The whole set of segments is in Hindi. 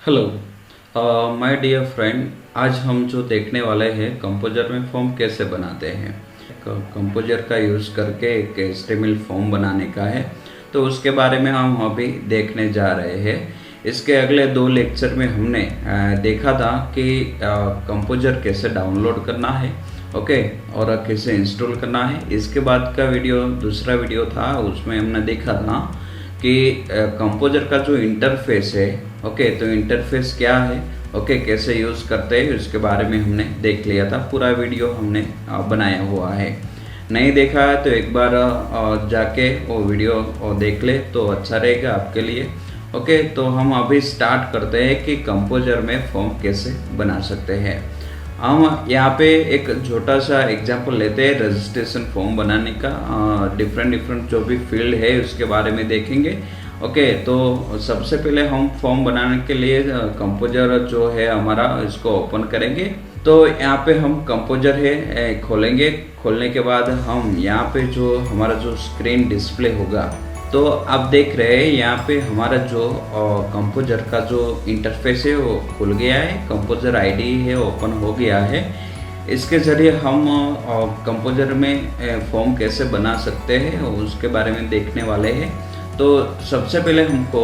हेलो माय डियर फ्रेंड, आज हम जो देखने वाले हैं कंपोजर में फॉर्म कैसे बनाते हैं। कंपोजर का यूज़ करके एक HTML फॉर्म बनाने का है, तो उसके बारे में हम अभी देखने जा रहे हैं। इसके अगले 2 लेक्चर में हमने देखा था कि कंपोजर कैसे डाउनलोड करना है, ओके, और कैसे इंस्टॉल करना है। इसके बाद का वीडियो दूसरा वीडियो था, उसमें हमने देखा था कि कंपोजर का जो इंटरफेस है, ओके, तो इंटरफेस क्या है, ओके, कैसे यूज़ करते हैं उसके बारे में हमने देख लिया था। पूरा वीडियो हमने बनाया हुआ है। नहीं देखा है तो एक बार जाके वो वीडियो देख ले तो अच्छा रहेगा आपके लिए। ओके, तो हम अभी स्टार्ट करते हैं कि कंपोजर में फॉर्म कैसे बना सकते हैं। हम यहाँ पे एक छोटा सा एग्जांपल लेते हैं रजिस्ट्रेशन फॉर्म बनाने का। डिफरेंट जो भी फील्ड है उसके बारे में देखेंगे। ओके, तो सबसे पहले हम फॉर्म बनाने के लिए कंपोजर जो है हमारा, इसको ओपन करेंगे। तो यहाँ पे हम कंपोजर है खोलेंगे। खोलने के बाद हम यहाँ पे जो हमारा जो स्क्रीन डिस्प्ले होगा, तो आप देख रहे हैं यहाँ पे हमारा जो कंपोजर का जो इंटरफेस है वो खुल गया है। कंपोजर आईडी है ओपन हो गया है। इसके ज़रिए हम कंपोजर में फॉर्म कैसे बना सकते हैं उसके बारे में देखने वाले हैं। तो सबसे पहले हमको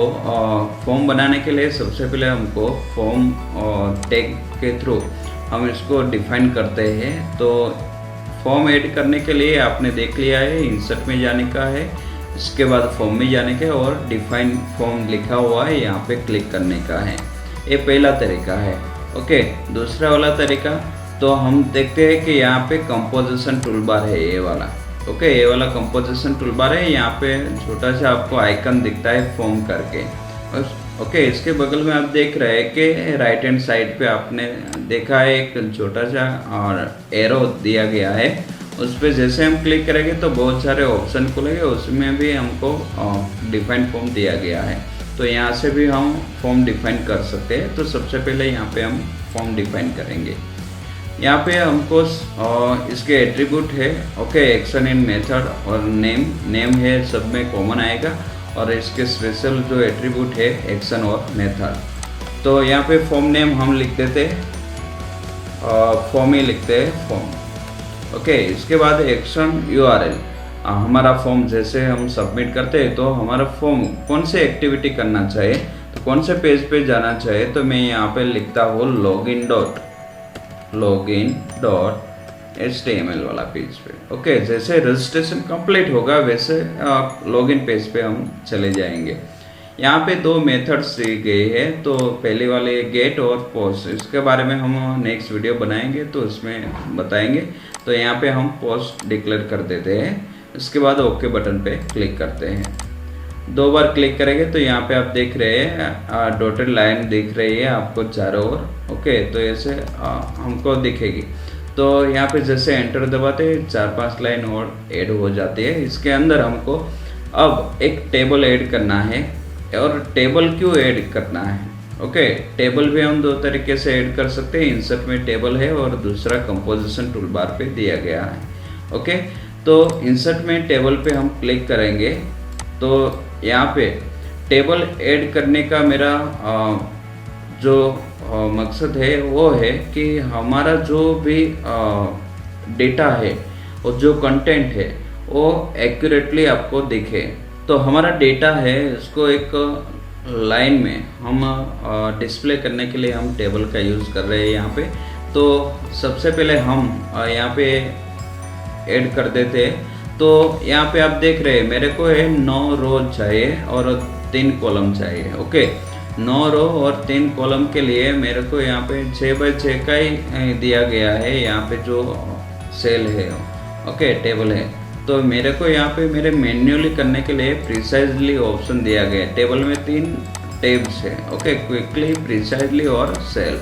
फॉर्म बनाने के लिए सबसे पहले हमको फॉर्म टैग के थ्रू हम इसको डिफाइन करते हैं। तो फॉर्म ऐड करने के लिए आपने देख लिया है, इंसर्ट में जाने का है, इसके बाद फॉर्म में जाने का और डिफाइन फॉर्म लिखा हुआ है, यहाँ पे क्लिक करने का है। ये पहला तरीका है। ओके, दूसरा वाला तरीका तो हम देखते हैं कि यहाँ पे कंपोजिशन टूलबार है ये वाला। ओके, ये वाला कंपोजिशन टूलबार है। यहाँ पे छोटा सा आपको आइकन दिखता है फॉर्म करके। ओके, इसके बगल में आप देख रहे हैं कि राइट हैंड साइड पे आपने देखा है एक छोटा सा और एरो दिया गया है। उस पर जैसे हम क्लिक करेंगे तो बहुत सारे ऑप्शन खुलेंगे, उसमें भी हमको डिफाइन फॉर्म दिया गया है। तो यहाँ से भी हम फॉर्म डिफाइन कर सकते हैं। तो सबसे पहले यहाँ पे हम फॉर्म डिफाइन करेंगे। यहाँ पे हमको इसके एट्रीब्यूट है, ओके, एक्शन इन मेथड और नेम है, सब में कॉमन आएगा। और इसके स्पेशल जो एट्रीब्यूट है एक्शन और मेथड। तो यहाँ पे फॉर्म नेम हम लिख देते हैं, फॉर्म ही लिखते हैं फॉर्म। ओके, इसके बाद एक्शन URL। हमारा फॉर्म जैसे हम सबमिट करते हैं तो हमारा फॉर्म कौन से एक्टिविटी करना चाहिए, तो कौन से पेज पे जाना चाहिए, तो मैं यहाँ पे लिखता हूँ login.html वाला पेज पे। ओके, जैसे रजिस्ट्रेशन कंप्लीट होगा वैसे लॉगिन पेज पे हम चले जाएंगे। यहाँ पे 2 मेथड्स दी गई है। तो पहले वाले गेट और पोस्ट, इसके बारे में हम नेक्स्ट वीडियो बनाएंगे तो उसमें बताएंगे। तो यहाँ पे हम पोस्ट डिक्लेयर कर देते हैं। इसके बाद ओके बटन पे क्लिक करते हैं। 2 बार क्लिक करेंगे तो यहाँ पे आप देख रहे हैं डॉटेड लाइन दिख रही है आपको चारों ओर। ओके, तो ऐसे हमको दिखेगी। तो यहाँ पे जैसे एंटर दबाते 4-5 लाइन और ऐड हो जाती है। इसके अंदर हमको अब एक टेबल ऐड करना है। और टेबल क्यों ऐड करना है, ओके, टेबल भी हम 2 तरीके से ऐड कर सकते हैं। इंसर्ट में टेबल है और दूसरा कंपोजिशन टूलबार पे दिया गया है। ओके, तो इंसर्ट में टेबल पे हम क्लिक करेंगे। तो यहाँ पे टेबल ऐड करने का मेरा जो मकसद है वो है कि हमारा जो भी डेटा है और जो कंटेंट है वो एक्यूरेटली आपको दिखे। तो हमारा डेटा है उसको एक लाइन में हम डिस्प्ले करने के लिए हम टेबल का यूज़ कर रहे हैं यहाँ पे। तो सबसे पहले हम यहाँ पे ऐड कर देते हैं। तो यहाँ पे आप देख रहे हैं मेरे को है 9 रो चाहिए और 3 कॉलम चाहिए। ओके, 9 रो और 3 कॉलम के लिए मेरे को यहाँ पे 6x6 का ही दिया गया है। यहाँ पे जो सेल है, ओके, टेबल है। तो मेरे को यहाँ पे मेरे मैन्युअली करने के लिए प्रिसाइजली ऑप्शन दिया गया है। टेबल में 3 टैब्स है, ओके, क्विकली, प्रिसाइजली और सेल।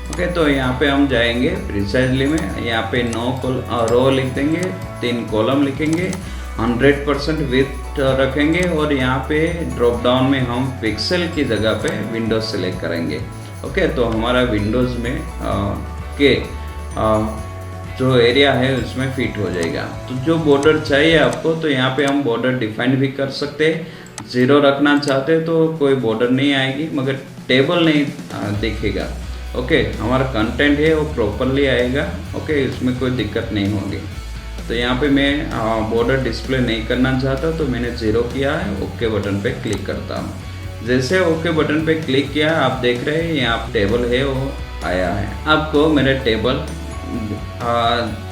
ओके, तो यहाँ पे हम जाएंगे प्रिसाइजली में। यहाँ पे 9 रो लिख देंगे, 3 कॉलम लिखेंगे, 100% विड्थ रखेंगे और यहाँ पे ड्रॉप डाउन में हम पिक्सल की जगह पे विंडोज सेलेक्ट करेंगे। ओके, तो हमारा विंडोज़ में जो एरिया है उसमें फिट हो जाएगा। तो जो बॉर्डर चाहिए आपको, तो यहाँ पे हम बॉर्डर डिफाइन भी कर सकते हैं। 0 रखना चाहते हैं तो कोई बॉर्डर नहीं आएगी, मगर टेबल नहीं दिखेगा। ओके, हमारा कंटेंट है वो प्रॉपरली आएगा। ओके, इसमें कोई दिक्कत नहीं होगी। तो यहाँ पे मैं बॉर्डर डिस्प्ले नहीं करना चाहता, तो मैंने 0 किया है। ओके बटन पे क्लिक करता हूँ। जैसे ओके बटन पे क्लिक किया, आप देख रहे हैं यहाँ टेबल है वो आया है। आपको मेरा टेबल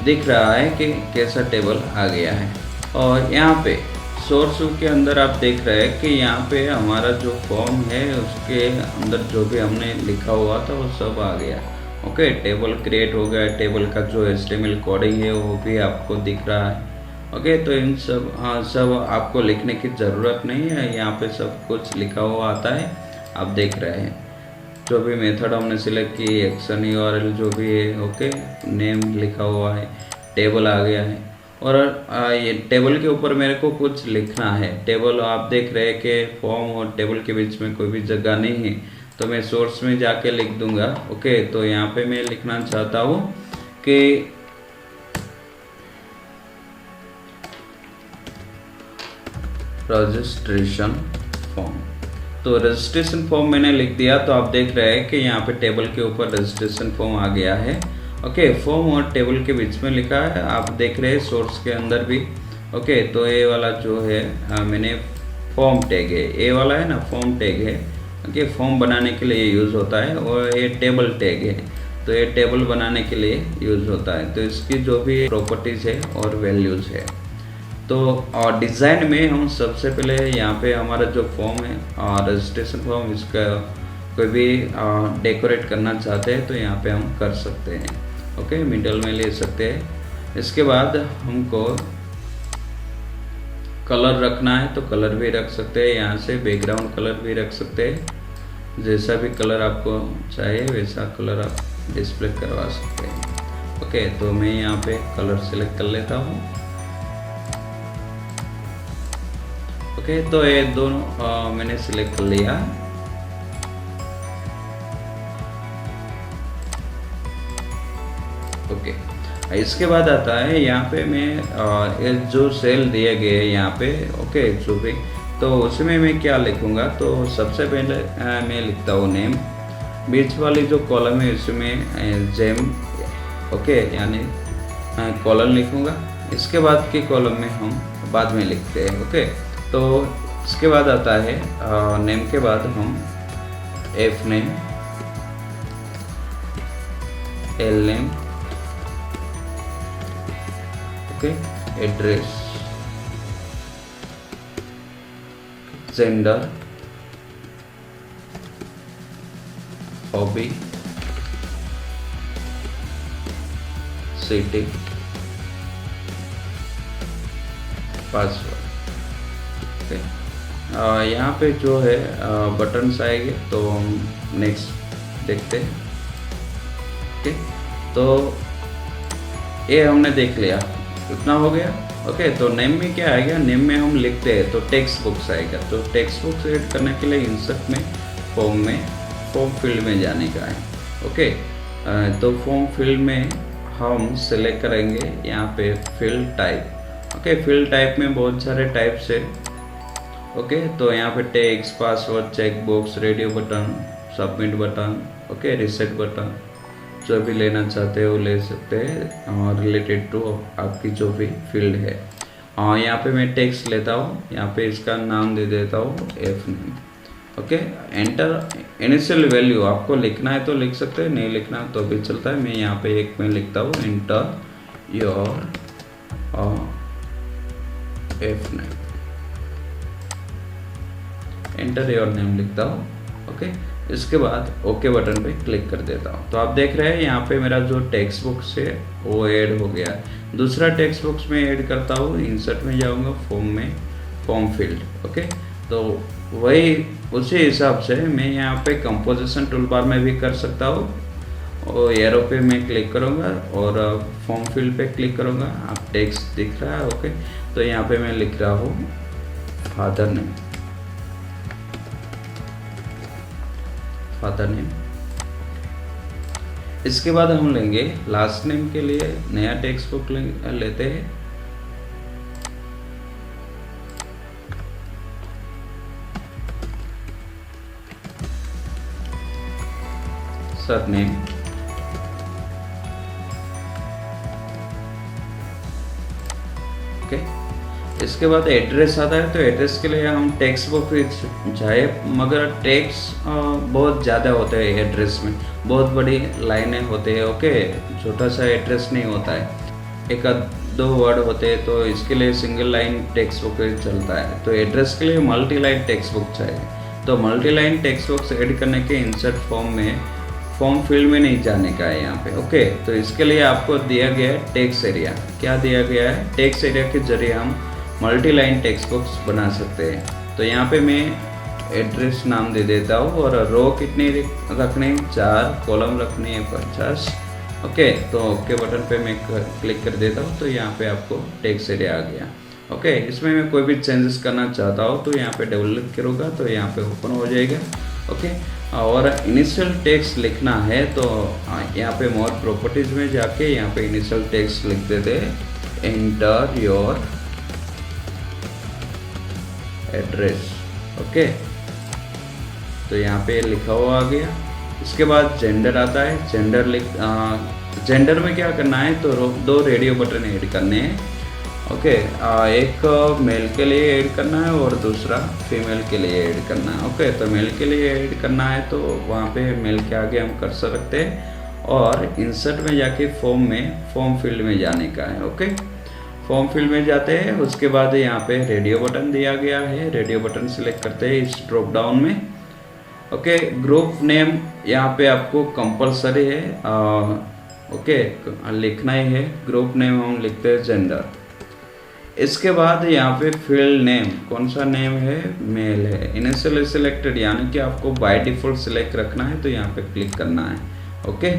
दिख रहा है कि कैसा टेबल आ गया है। और यहाँ पे सोर्स के अंदर आप देख रहे हैं कि यहाँ पे हमारा जो फॉर्म है उसके अंदर जो भी हमने लिखा हुआ था वो सब आ गया। ओके, टेबल क्रिएट हो गया। टेबल का जो HTML कोडिंग है वो भी आपको दिख रहा है। ओके, तो इन सब आपको लिखने की ज़रूरत नहीं है, यहाँ पे सब कुछ लिखा हुआ आता है। आप देख रहे हैं जो भी मेथड हमने सिलेक्ट की, एक्शन URL जो भी है। ओके, नेम लिखा हुआ है, टेबल आ गया है। और ये टेबल के ऊपर मेरे को कुछ लिखना है। टेबल आप देख रहे हैं कि फॉर्म और टेबल के बीच में कोई भी जगह नहीं है, तो मैं सोर्स में जाके लिख दूंगा। ओके, तो यहाँ पे मैं लिखना चाहता हूँ कि रजिस्ट्रेशन फॉर्म। तो रजिस्ट्रेशन फॉर्म मैंने लिख दिया। तो आप देख रहे हैं कि यहाँ पे टेबल के ऊपर रजिस्ट्रेशन फॉर्म आ गया है। ओके, फॉर्म और टेबल के बीच में लिखा है, आप देख रहे हैं सोर्स के अंदर भी। ओके, तो ये वाला जो है मैंने फॉर्म टैग है, ये वाला है ना फॉर्म टैग है। ओके, फॉर्म बनाने के लिए यूज़ होता है। और ये टेबल टैग है, तो ये टेबल बनाने के लिए यूज़ होता है। तो इसकी जो भी प्रॉपर्टीज़ है और वैल्यूज़ है। तो और डिज़ाइन में हम सबसे पहले यहाँ पे हमारा जो फॉर्म है रजिस्ट्रेशन फॉर्म, इसका कोई भी डेकोरेट करना चाहते हैं तो यहाँ पे हम कर सकते हैं। ओके, मिडल में ले सकते हैं। इसके बाद हमको कलर रखना है तो कलर भी रख सकते हैं, यहाँ से बैकग्राउंड कलर भी रख सकते हैं। जैसा भी कलर आपको चाहिए वैसा कलर आप डिस्प्ले करवा सकते हैं। ओके, तो मैं यहाँ पे कलर सेलेक्ट कर लेता हूँ। ओके, तो ये दोनों मैंने सिलेक्ट कर लिया। ओके, इसके बाद आता है यहाँ पे मैं ये जो सेल दिए गए यहाँ पे। ओके, जो भी तो उसमें मैं क्या लिखूँगा, तो सबसे पहले मैं लिखता हूँ नेम। बीच वाली जो कॉलम है इसमें जेम। ओके, यानी कॉलम लिखूँगा। इसके बाद की कॉलम में हम बाद में लिखते हैं। ओके, तो इसके बाद आता है नेम के बाद हम F name, L name, okay, address, gender, hobby, city, password. Okay, यहाँ पे जो है बटन्स आएंगे तो हम नेक्स्ट देखते हैं। ओके, तो ये हमने देख लिया, इतना हो गया। ओके, तो नेम में क्या आएगा, नेम में हम लिखते हैं तो टेक्स्ट बुक्स आएगा। तो टेक्स्ट बुक्स ऐड करने के लिए इंसर्ट में फॉर्म फील्ड में जाने का है। ओके, तो फॉर्म फील्ड में हम सेलेक्ट करेंगे यहाँ पे field type. Okay, field type में बहुत सारे टाइप्स है। ओके, तो यहाँ पे text, password, check box, radio button, submit button, okay, reset button, जो भी लेना चाहते हो ले सकते हैं और रिलेटेड टू आपकी जो भी फील्ड है। और यहाँ पे मैं टेक्स्ट लेता हूँ, यहाँ पे इसका नाम दे देता हूँ F name. Okay, enter initial value आपको लिखना है तो लिख सकते हैं, नहीं लिखना तो भी चलता है। मैं यहाँ पे एक में लिखता हूँ enter your F name, enter your name लिखता हूँ। ओके, इसके बाद ओके बटन पे क्लिक कर देता हूँ। तो आप देख रहे हैं यहाँ पे मेरा जो टेक्स्ट बुक्स है वो ऐड हो गया है। दूसरा टेक्स्ट बुक्स में ऐड करता हूँ, इंसर्ट में जाऊँगा, फॉर्म में, फॉर्म फील्ड। ओके, तो वही उसी हिसाब से मैं यहाँ पे कंपोजिशन टूल बार में भी कर सकता हूँ। और एरो पे मैं क्लिक करूँगा और फॉर्म फील्ड पे क्लिक करूँगा, आप टेक्स्ट दिख रहा है। ओके, तो यहाँ पे मैं लिख रहा हूँ फादर नेम, फादर नेम। इसके बाद हम लेंगे लास्ट नेम के लिए नया टेक्स्ट बुक लेते हैं। Surname, okay. इसके बाद एड्रेस आता है, तो एड्रेस के लिए हम टेक्स्ट बॉक्स चाहे, मगर टेक्स्ट बहुत ज़्यादा होते हैं एड्रेस में, बहुत बड़ी लाइनें होते हैं, ओके। छोटा सा एड्रेस नहीं होता है, एक दो वर्ड होते हैं, तो इसके लिए सिंगल लाइन टेक्स्ट बुक चलता है। तो एड्रेस के लिए मल्टी लाइन टेक्स्ट बुक चाहिए। तो multi line text books add करने के इंसर्ट फॉर्म में फॉर्म फील्ड में नहीं जाने का है यहाँ पे, ओके। तो इसके लिए आपको दिया गया है टेक्स्ट एरिया। क्या दिया गया है? टेक्स्ट एरिया के जरिए हम मल्टी लाइन टेक्स्ट बुक्स बना सकते हैं। तो यहाँ पे मैं एड्रेस नाम दे देता हूँ और रो कितने रखने हैं? 4, कॉलम रखने हैं 50, ओके। तो ओके बटन पे मैं क्लिक कर देता हूँ, तो यहाँ पे आपको टेक्स्ट एरिया आ गया, ओके। इसमें मैं कोई भी चेंजेस करना चाहता हूँ तो यहाँ पे डबल क्लिक करूँगा तो यहाँ पे ओपन हो जाएगा, ओके। और इनिशियल टेक्स्ट लिखना है तो यहाँ पे मोर प्रॉपर्टीज में जाके यहाँ पे इनिशियल टेक्स्ट लिख देते हैं, एंटर योर एड्रेस, ओके। तो यहाँ पे लिखा हुआ आ गया। इसके बाद जेंडर आता है, जेंडर में क्या करना है? तो 2 रेडियो बटन ऐड करने हैं, ओके। एक मेल के लिए ऐड करना है और दूसरा फीमेल के लिए ऐड करना है, ओके। तो मेल के लिए ऐड करना है तो वहाँ पे मेल के आगे हम कर्सर रखते हैं और इंसर्ट में जाके फॉर्म फील्ड में जाने का है, ओके। फॉर्म फील्ड में जाते हैं। उसके बाद यहाँ पे रेडियो बटन दिया गया है, रेडियो बटन सिलेक्ट करते हैं इस ड्रॉप डाउन में, ओके। ग्रुप नेम यहाँ पे आपको कंपलसरी है, ओके, लिखना ही है। ग्रुप नेम हम लिखते हैं जेंडर। इसके बाद यहाँ पे फील्ड नेम, कौन सा नेम है? मेल है। इनिशियली सिलेक्टेड, यानी कि आपको बाय डिफॉल्ट सिलेक्ट रखना है, तो यहाँ पे क्लिक करना है, ओके।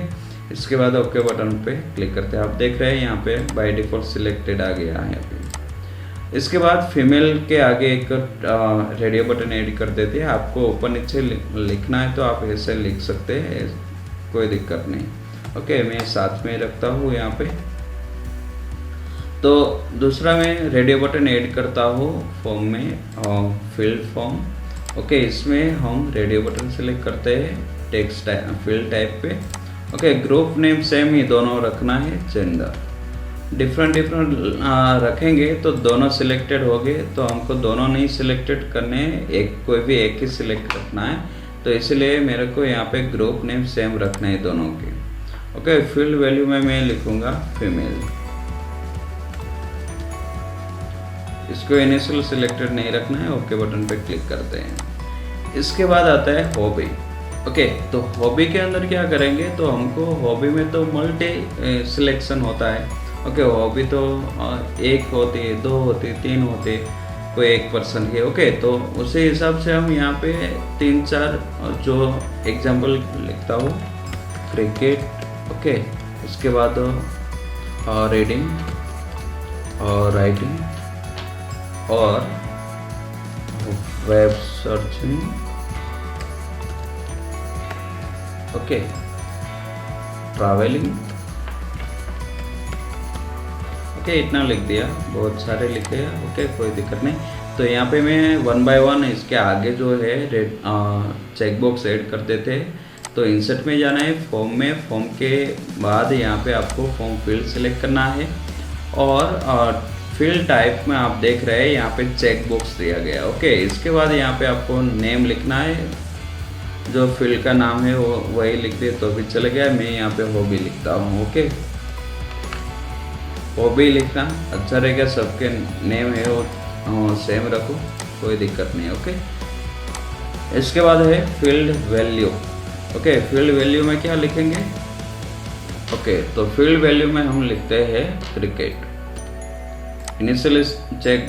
इसके बाद ओके बटन पे क्लिक करते हैं। आप देख रहे हैं यहाँ पे बाय डिफॉल्ट सिलेक्टेड आ गया है अभी। इसके बाद फीमेल के आगे एक रेडियो बटन ऐड कर देते हैं। आपको ऊपर नीचे लिखना है तो आप ऐसे लिख सकते हैं, कोई दिक्कत नहीं, ओके। मैं साथ में रखता हूँ यहाँ पे। तो दूसरा मैं रेडियो बटन ऐड करता हूँ फॉर्म में, फील्ड फॉर्म, ओके। इसमें हम रेडियो बटन सेलेक्ट करते हैं टेक्स्ट फील्ड टाइप पे, ओके। ग्रुप नेम सेम ही दोनों रखना है, जेंडर। डिफरेंट रखेंगे तो दोनों सिलेक्टेड हो गए, तो हमको दोनों नहीं सिलेक्टेड करने, कोई भी एक ही सिलेक्ट रखना है। तो इसलिए मेरे को यहाँ पे ग्रुप नेम सेम रखना है दोनों के, ओके। फील्ड वैल्यू में मैं लिखूंगा फीमेल। इसको इनिशियल सिलेक्टेड नहीं रखना है, ओके बटन पे क्लिक करते हैं। इसके बाद आता है हॉबी, ओके। तो हॉबी के अंदर क्या करेंगे? तो हमको हॉबी में तो मल्टी सिलेक्शन होता है, ओके। हॉबी तो 1 होती है, 2 होती है, 3 होते, कोई एक पर्सन की, ओके। तो उसी हिसाब से हम यहाँ पे 3-4 जो एग्जाम्पल लिखता हूँ, क्रिकेट, ओके। उसके बाद रीडिंग और राइटिंग और web searching, okay, travelling, okay. इतना लिख दिया, बहुत सारे लिखे, ओके, कोई दिक्कत नहीं। तो यहाँ पे मैं 1 बाय 1 इसके आगे जो है चेक बॉक्स ऐड कर देते हैं। तो इंसर्ट में जाना है, फॉर्म में, फॉर्म के बाद यहाँ पे आपको फॉर्म फील्ड सेलेक्ट करना है और फील्ड टाइप में आप देख रहे हैं यहाँ पे चेक बॉक्स दिया गया, ओके। इसके बाद यहाँ पे आपको नेम लिखना है, जो फील्ड का नाम है वो वही लिख दे तो भी चलेगा। मैं यहाँ पे हॉबी लिखता हूँ, ओके। हॉबी लिखना अच्छा रहेगा, सबके नेम है वो सेम रखो, कोई दिक्कत नहीं, ओके। इसके बाद है field value, okay. Field value में क्या लिखेंगे? ओके, तो फील्ड वैल्यू में हम लिखते हैं क्रिकेट। इनिशियल चेक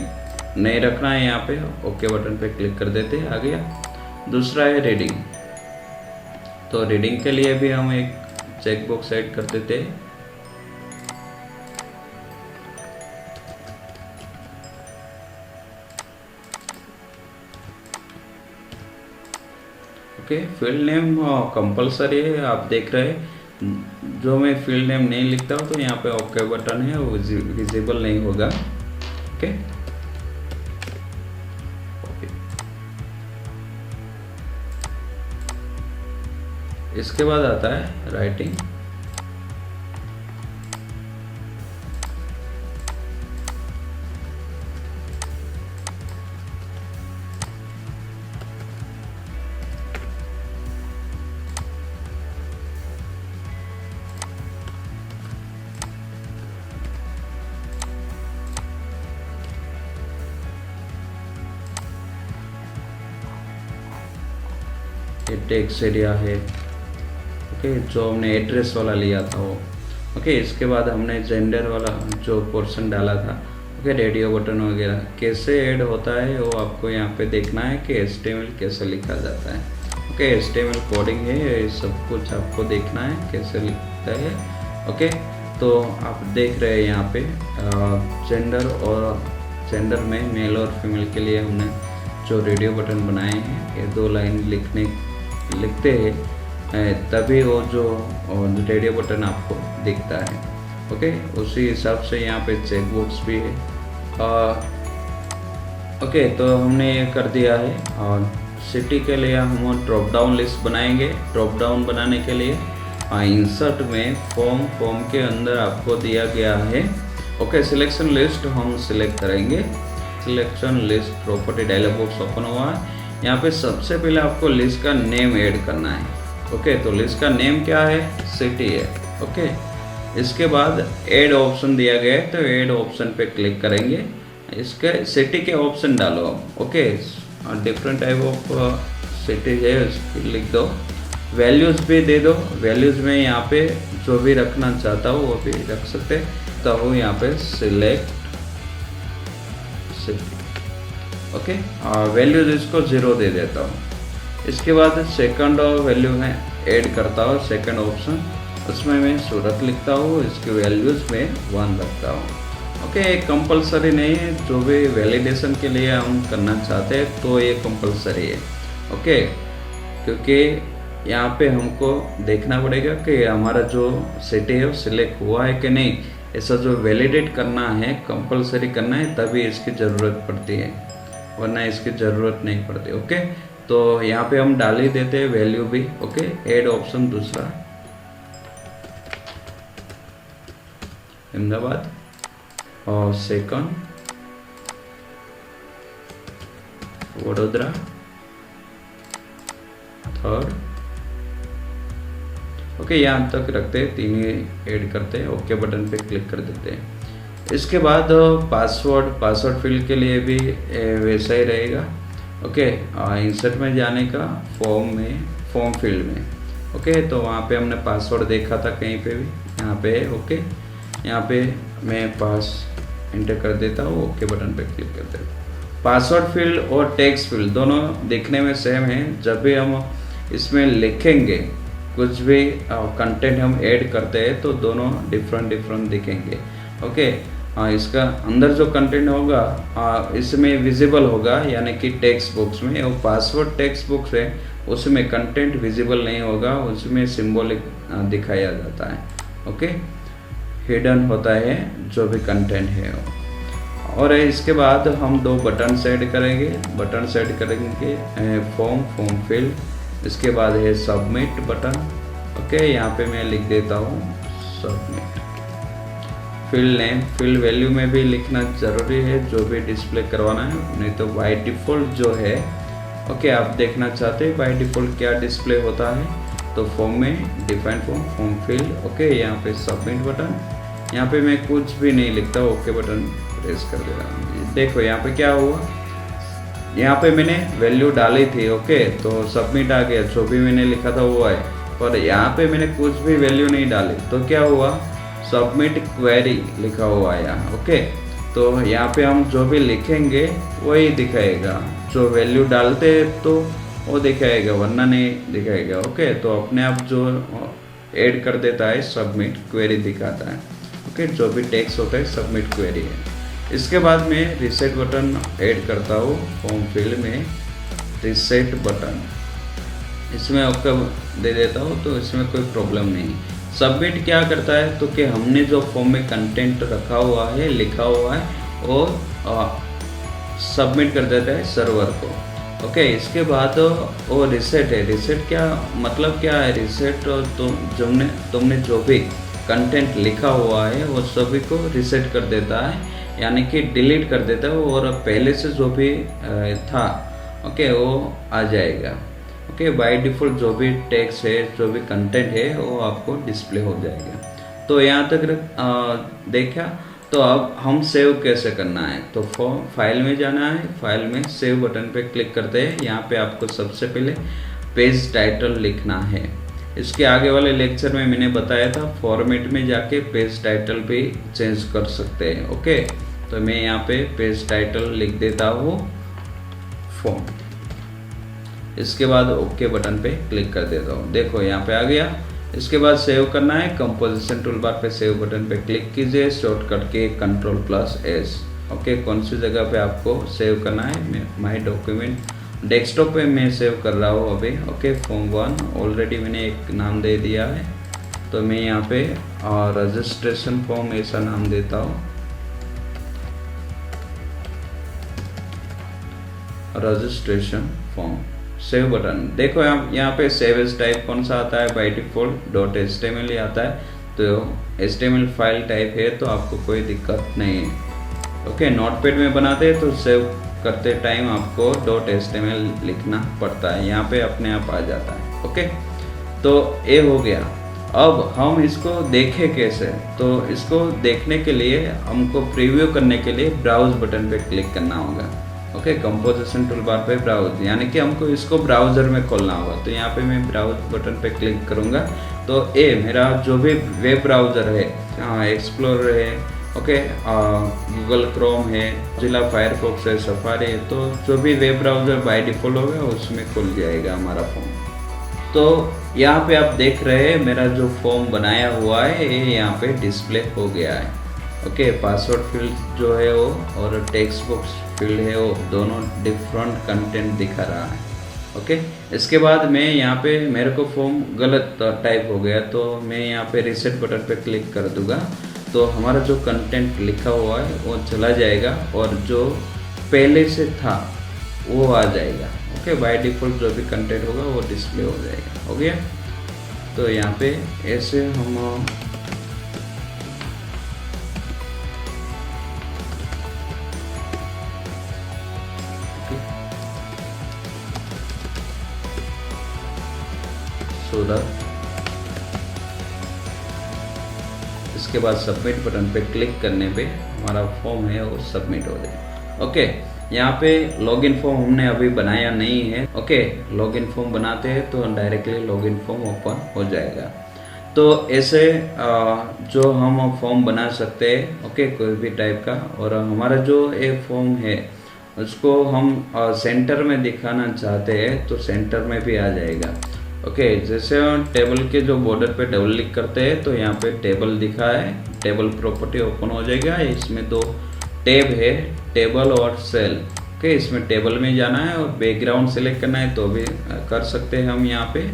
नहीं रखना है यहाँ पे, ओके बटन पे क्लिक कर देते हैं, आ गया। दूसरा है रीडिंग, तो रीडिंग के लिए भी हम एक चेक बॉक्स ऐड कर देते हैं, ओके। फील्ड नेम कंपलसरी है, आप देख रहे हैं। जो मैं फील्ड नेम नहीं लिखता हूँ तो यहाँ पे ओके बटन है, वो विजिबल नहीं होगा, ओके। इसके बाद आता है राइटिंग। ये टेक्स्ट एरिया है, ओके, जो हमने एड्रेस वाला लिया था वो, ओके। इसके बाद हमने जेंडर वाला जो पोर्शन डाला था, ओके, रेडियो बटन वगैरह कैसे ऐड होता है वो आपको यहाँ पे देखना है कि HTML कैसे लिखा जाता है, ओके। HTML कोडिंग है, ये सब कुछ आपको देखना है कैसे लिखता है, ओके। तो आप देख रहे हैं यहाँ पे जेंडर और जेंडर में मेल और फीमेल के लिए हमने जो रेडियो बटन बनाए हैं, ये 2 लाइन लिखते हैं तभी वो जो रेडियो बटन आपको दिखता है, ओके। उसी हिसाब से यहाँ पे चेक बॉक्स भी है, ओके। तो हमने ये कर दिया है। और सिटी के लिए हम ड्रॉप डाउन लिस्ट बनाएंगे। ड्रॉप डाउन बनाने के लिए इंसर्ट में फॉर्म के अंदर आपको दिया गया है, ओके, सिलेक्शन लिस्ट हम सिलेक्ट करेंगे। Selection list property dialog box open हुआ है। यहाँ पे सबसे पहले आपको लिस्ट का नेम ऐड करना है, ओके। तो लिस्ट का नेम क्या है? सिटी है, ओके। इसके बाद ऐड ऑप्शन दिया गया है, तो ऐड ऑप्शन पे क्लिक करेंगे। इसके सिटी के ऑप्शन डालो, okay. Different type of city है, उसकी लिख दो। वैल्यूज़ भी दे दो। वैल्यूज़ में यहाँ पे जो भी रखना चाहता हूँ वो भी रख सकते। तो वो यहाँ पे सिलेक्ट सिटी, ओके। और वैल्यूज इसको 0 दे देता हूँ। इसके बाद सेकंड वैल्यू में ऐड करता हूँ, सेकंड ऑप्शन, उसमें मैं सूरत लिखता हूँ, इसकी वैल्यूज़ में 1 रखता हूँ, ओके। कंपलसरी नहीं है, जो भी वैलिडेशन के लिए हम करना चाहते हैं तो ये कंपलसरी है, ओके। क्योंकि यहाँ पे हमको देखना पड़ेगा कि हमारा जो सिटी है वो सिलेक्ट हुआ है कि नहीं। ऐसा जो वैलिडेट करना है, कंपलसरी करना है, तभी इसकी ज़रूरत पड़ती है, वरना इसकी ज़रूरत नहीं पड़ती, ओके। तो यहाँ पे हम डाल ही देते हैं वैल्यू भी, ओके। ऐड ऑप्शन दूसरा अहमदाबाद, और सेकंड वडोदरा, थर्ड, ओके। यहाँ तक रखते हैं, 3 ही ऐड करते हैं, ओके बटन पे क्लिक कर देते हैं। इसके बाद पासवर्ड फील्ड के लिए भी वैसा ही रहेगा, ओके। इंसर्ट में जाने का फॉर्म फील्ड में, ओके। तो वहाँ पे हमने पासवर्ड देखा था कहीं पे भी, यहाँ पे, ओके। यहाँ पे मैं पास एंटर कर देता हूँ, ओके बटन पे क्लिक कर देता हूँ। पासवर्ड फील्ड और टेक्स्ट फील्ड दोनों दिखने में सेम है। जब भी हम इसमें लिखेंगे, कुछ भी कंटेंट हम ऐड करते हैं, तो दोनों डिफरेंट दिखेंगे, ओके। इसका अंदर जो कंटेंट होगा इसमें विजिबल होगा, यानी कि टेक्स्ट बॉक्स में। वो पासवर्ड टेक्स्ट बॉक्स है, उसमें कंटेंट विजिबल नहीं होगा, उसमें सिंबॉलिक दिखाया जाता है, ओके। हिडन होता है जो भी कंटेंट है। और इसके बाद हम 2 बटन सेट करेंगे। फॉर्म फील्ड, इसके बाद है सबमिट बटन, ओके। यहाँ पे मैं लिख देता हूँ submit. Field name, field value में भी लिखना ज़रूरी है, जो भी डिस्प्ले करवाना है, नहीं तो बाय डिफ़ॉल्ट जो है, ओके। आप देखना चाहते हैं बाय डिफ़ॉल्ट क्या डिस्प्ले होता है, तो फॉर्म में डिफाइन फॉर्म फील्ड, ओके। यहाँ पे सबमिट बटन, यहाँ पे मैं कुछ भी नहीं लिखता, ओके बटन प्रेस कर दे रहा हूँ। देखो यहाँ पे क्या हुआ, यहाँ पे मैंने वैल्यू डाली थी, ओके। तो सबमिट आ गया, जो भी मैंने लिखा था वो है। पर यहाँ पे मैंने कुछ भी वैल्यू नहीं डाली, तो क्या हुआ, सबमिट क्वेरी लिखा हुआ है यहाँ, ओके। तो यहाँ पे हम जो भी लिखेंगे वही दिखाएगा, जो वैल्यू डालते हैं तो वो दिखाएगा, वरना नहीं दिखाएगा, ओके। तो अपने आप जो ऐड कर देता है सबमिट क्वेरी दिखाता है, ओके। जो भी टेक्स्ट होता है सबमिट क्वेरी है। इसके बाद मैं रिसेट बटन ऐड करता हूँ फॉर्म फील्ड में, रिसेट बटन इसमें ओके दे देता हूँ, तो इसमें कोई प्रॉब्लम नहीं। सबमिट क्या करता है, तो कि हमने जो फॉर्म में कंटेंट रखा हुआ है, लिखा हुआ है, और सबमिट कर देता है सर्वर को, ओके, इसके बाद वो रिसेट है। रिसेट क्या मतलब क्या है? रिसेट तो तुमने जो भी कंटेंट लिखा हुआ है वो सभी को रिसेट कर देता है, यानी कि डिलीट कर देता है, और पहले से जो भी था ओके वो आ जाएगा। ओके, बाय डिफ़ॉल्ट जो भी टेक्स्ट है, जो भी कंटेंट है वो आपको डिस्प्ले हो जाएगा। तो यहाँ तक देखा। तो अब हम सेव कैसे करना है? तो फाइल में जाना है, फाइल में सेव बटन पे क्लिक करते हैं। यहाँ पे आपको सबसे पहले पेज टाइटल लिखना है। इसके आगे वाले लेक्चर में मैंने बताया था फॉर्मेट में जाके पेज टाइटल भी चेंज कर सकते हैं। ओके, तो मैं यहाँ पे पेज टाइटल लिख देता हूँ फॉर्म। इसके बाद ओके बटन पे क्लिक कर देता हूँ। देखो यहाँ पे आ गया। इसके बाद सेव करना है, कंपोजिशन टूल बार पे सेव बटन पे क्लिक कीजिए, शॉर्टकट के Ctrl+S। ओके, कौन सी जगह पे आपको सेव करना है? माय डॉक्यूमेंट डेस्कटॉप पे मैं सेव कर रहा हूँ अभी। ओके, फॉर्म 1 ऑलरेडी मैंने एक नाम दे दिया है, तो मैं यहाँ पे रजिस्ट्रेशन फॉर्म ऐसा नाम देता हूँ, रजिस्ट्रेशन फॉर्म। Save button. देखो यहाँ पे सेव एज टाइप कौन सा आता है? बाय डिफॉल्ट .html ही आता है। तो HTML फाइल टाइप है तो आपको कोई दिक्कत नहीं है। ओके, नोटपैड में बनाते हैं तो सेव करते टाइम आपको .html लिखना पड़ता है, यहाँ पे अपने आप आ जाता है। ओके, तो ये हो गया। अब हम इसको देखें कैसे? तो इसको देखने के लिए हमको प्रीव्यू करने के लिए ब्राउज बटन पे क्लिक करना होगा। ओके, कंपोजिशन टूल बार पे ब्राउज, यानी कि हमको इसको ब्राउज़र में खोलना होगा। तो यहाँ पे मैं ब्राउज बटन पे क्लिक करूँगा तो ये मेरा जो भी वेब ब्राउज़र है, एक्सप्लोरर है, ओके, गूगल क्रोम है, मोज़िला फायरफॉक्स है, सफारी है, तो जो भी वेब ब्राउज़र बाय डिफ़ॉल्ट होगा उसमें खुल जाएगा हमारा फॉर्म। तो यहाँ पे आप देख रहे हैं मेरा जो फॉर्म बनाया हुआ है ये यहाँ पे डिस्प्ले हो गया है। ओके, पासवर्ड फील्ड जो है वो और टेक्स्ट बॉक्स फील्ड है वो दोनों डिफरेंट कंटेंट दिखा रहा है। ओके, इसके बाद मैं यहाँ पे मेरे को फॉर्म गलत टाइप हो गया तो मैं यहाँ पे रीसेट बटन पे क्लिक कर दूंगा, तो हमारा जो कंटेंट लिखा हुआ है वो चला जाएगा और जो पहले से था वो आ जाएगा। ओके, बाय डिफ़ॉल्ट जो भी कंटेंट होगा वो डिस्प्ले हो जाएगा। हो गया। तो यहाँ पे ऐसे हम इसके बाद सबमिट बटन पे क्लिक करने पे हमारा फॉर्म है वो सबमिट हो जाएगा। ओके, यहाँ पे लॉगिन फॉर्म हमने अभी बनाया नहीं है। ओके, लॉगिन फॉर्म बनाते हैं तो डायरेक्टली लॉगिन फॉर्म ओपन हो जाएगा। तो ऐसे जो हम फॉर्म बना सकते हैं, ओके, कोई भी टाइप का। और हमारा जो एक फॉर्म है उसको हम सेंटर में दिखाना चाहते हैं तो सेंटर में भी आ जाएगा। ओके, जैसे हम टेबल के जो बॉर्डर पे डबल क्लिक करते हैं तो यहाँ पे टेबल दिखा है, टेबल प्रॉपर्टी ओपन हो जाएगा। इसमें दो टैब है, टेबल और सेल। ओके, इसमें टेबल में जाना है और बैकग्राउंड सेलेक्ट करना है तो भी कर सकते हैं हम यहाँ पे।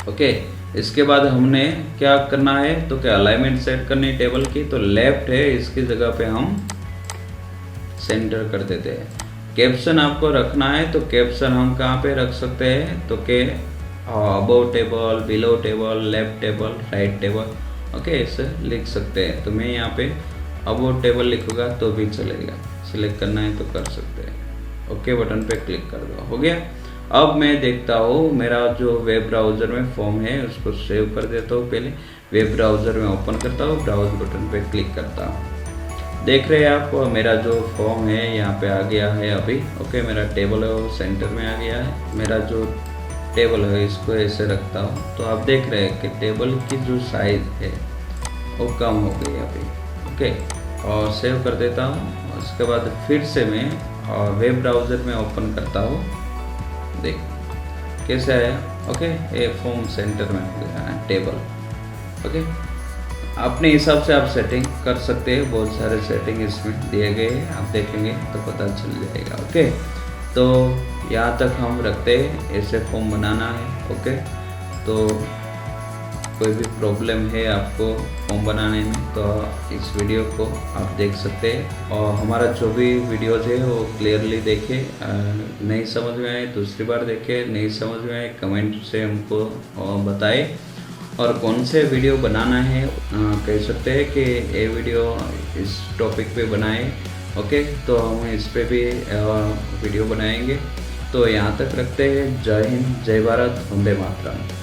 ओके, इसके बाद हमने क्या करना है तो क्या अलाइनमेंट सेट करनी टेबल की, तो लेफ्ट है इसकी जगह पे हम सेंटर कर देते हैं। कैप्शन आपको रखना है तो कैप्शन हम कहाँ पे रख सकते हैं तो के above table, below table, left table, right table. Okay, ऐसे लिख सकते हैं। तो मैं यहाँ पे अबव टेबल लिखूँगा तो भी चलेगा, सिलेक्ट करना है तो कर सकते हैं। ओके बटन पे क्लिक कर दो। हो गया। अब मैं देखता हूँ मेरा जो वेब ब्राउज़र में फॉर्म है उसको सेव कर देता हूँ। पहले वेब ब्राउज़र में ओपन करता हूँ, ब्राउज बटन पे क्लिक करता हूँ। देख रहे हैं आप मेरा जो फॉर्म है यहाँ पे आ गया है अभी। ओके, मेरा टेबल है वो सेंटर में आ गया है। मेरा जो टेबल है इसको ऐसे रखता हूँ तो आप देख रहे हैं कि टेबल की जो साइज है वो कम हो गई अभी। ओके, और सेव कर देता हूँ। उसके बाद फिर से मैं वेब ब्राउज़र में ओपन करता हूँ। देख कैसे है। ओके, ये फॉर्म सेंटर में हो गया है टेबल। ओके, अपने हिसाब से आप सेटिंग कर सकते हैं, बहुत सारे सेटिंग इसमें दिए गए हैं, आप देखेंगे तो पता चल जाएगा। ओके, तो यहाँ तक हम रखते हैं, ऐसे फॉर्म बनाना है। ओके, तो कोई भी प्रॉब्लम है आपको फॉर्म बनाने में तो इस वीडियो को आप देख सकते हैं। और हमारा जो भी वीडियोज़ है वो क्लियरली देखें, नहीं समझ में आए दूसरी बार देखें, नहीं समझ में आए कमेंट से हमको बताएं। और कौन से वीडियो बनाना है कह सकते हैं कि ये वीडियो इस टॉपिक पे बनाएं। ओके, तो हम इस पे भी वीडियो बनाएंगे। तो यहाँ तक रखते हैं। जय हिंद, जय भारत, वंदे मातरम।